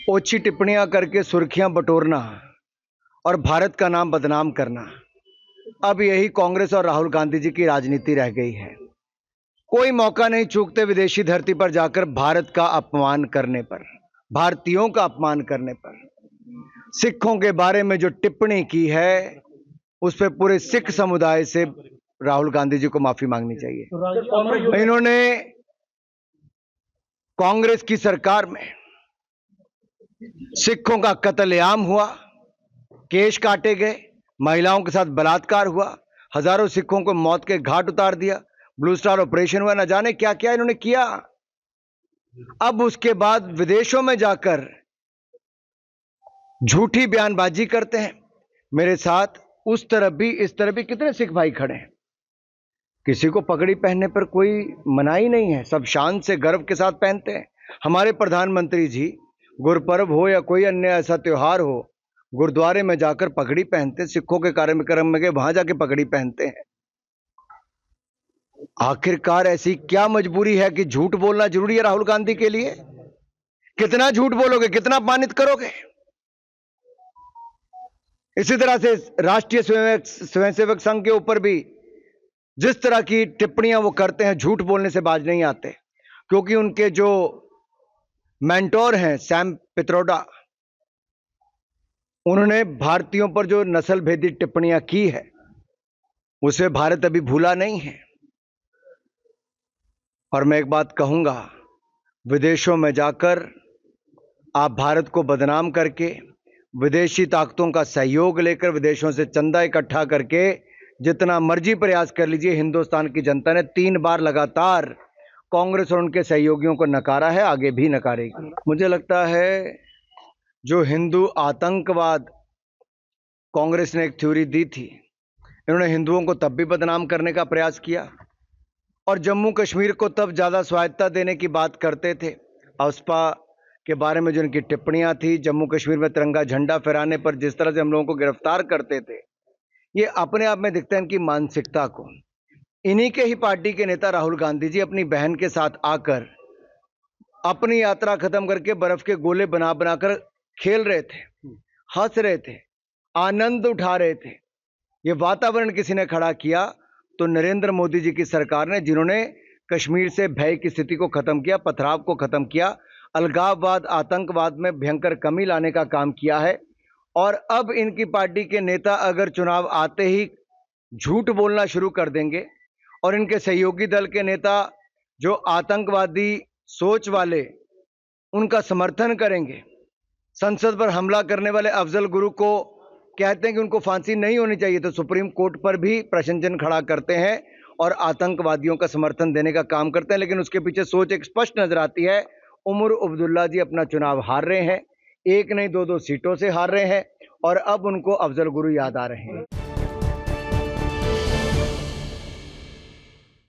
ओछी टिप्पणियां करके सुर्खियां बटोरना और भारत का नाम बदनाम करना, अब यही कांग्रेस और राहुल गांधी जी की राजनीति रह गई है। कोई मौका नहीं चूकते विदेशी धरती पर जाकर भारत का अपमान करने पर, भारतीयों का अपमान करने पर। सिखों के बारे में जो टिप्पणी की है उस पर पूरे सिख समुदाय से राहुल गांधी जी को माफी मांगनी चाहिए। इन्होंने कांग्रेस की सरकार में सिखों का कत्लेआम हुआ, केश काटे गए, महिलाओं के साथ बलात्कार हुआ, हजारों सिखों को मौत के घाट उतार दिया, ब्लू स्टार ऑपरेशन हुआ, न जाने क्या क्या इन्होंने किया। अब उसके बाद विदेशों में जाकर झूठी बयानबाजी करते हैं। मेरे साथ उस तरफ भी इस तरफ भी कितने सिख भाई खड़े हैं। किसी को पगड़ी पहनने पर कोई मनाही नहीं है, सब शान से गर्व के साथ पहनते हैं। हमारे प्रधानमंत्री जी गुरपर्व हो या कोई अन्य ऐसा त्योहार हो, गुरुद्वारे में जाकर पगड़ी पहनते, सिखों के कार्यक्रम में गए वहां जाके पगड़ी पहनते हैं। आखिरकार ऐसी क्या मजबूरी है कि झूठ बोलना जरूरी है राहुल गांधी के लिए? कितना झूठ बोलोगे, कितना अपमानित करोगे? इसी तरह से राष्ट्रीय स्वयंसेवक संघ के ऊपर भी जिस तरह की टिप्पणियां वो करते हैं, झूठ बोलने से बाज नहीं आते, क्योंकि उनके जो मेंटोर हैं सैम पित्रोडा, उन्होंने भारतीयों पर जो नस्ल भेदी टिप्पणियां की है उसे भारत अभी भूला नहीं है। और मैं एक बात कहूंगा, विदेशों में जाकर आप भारत को बदनाम करके, विदेशी ताकतों का सहयोग लेकर, विदेशों से चंदा इकट्ठा करके जितना मर्जी प्रयास कर लीजिए, हिंदुस्तान की जनता ने 3 बार लगातार कांग्रेस और उनके सहयोगियों को नकारा है, आगे भी नकारेगी। मुझे लगता है जो हिंदू आतंकवाद कांग्रेस ने एक थ्योरी दी थी, इन्होंने हिंदुओं को तब भी बदनाम करने का प्रयास किया और जम्मू कश्मीर को तब ज्यादा स्वायत्तता देने की बात करते थे। अवसपा के बारे में जो इनकी टिप्पणियां थी, जम्मू कश्मीर में तिरंगा झंडा फहराने पर जिस तरह से हम लोगों को गिरफ्तार करते थे, ये अपने आप में दिखता है इनकी मानसिकता को। इन्हीं के ही पार्टी के नेता राहुल गांधी जी अपनी बहन के साथ आकर अपनी यात्रा खत्म करके बर्फ के गोले बना बनाकर खेल रहे थे, हंस रहे थे, आनंद उठा रहे थे। ये वातावरण किसी ने खड़ा किया तो नरेंद्र मोदी जी की सरकार ने, जिन्होंने कश्मीर से भय की स्थिति को खत्म किया, पथराव को खत्म किया, अलगाववाद, आतंकवाद में भयंकर कमी लाने का काम किया है। और अब इनकी पार्टी के नेता अगर चुनाव आते ही झूठ बोलना शुरू कर देंगे और इनके सहयोगी दल के नेता जो आतंकवादी सोच वाले उनका समर्थन करेंगे, संसद पर हमला करने वाले अफजल गुरु को कहते हैं कि उनको फांसी नहीं होनी चाहिए, तो सुप्रीम कोर्ट पर भी प्रश्न चिन्ह खड़ा करते हैं और आतंकवादियों का समर्थन देने का काम करते हैं। लेकिन उसके पीछे सोच एक स्पष्ट नजर आती है। उमर अब्दुल्ला जी अपना चुनाव हार रहे हैं, 1 नहीं 2-2 सीटों से हार रहे हैं और अब उनको अफजल गुरु याद आ रहे हैं।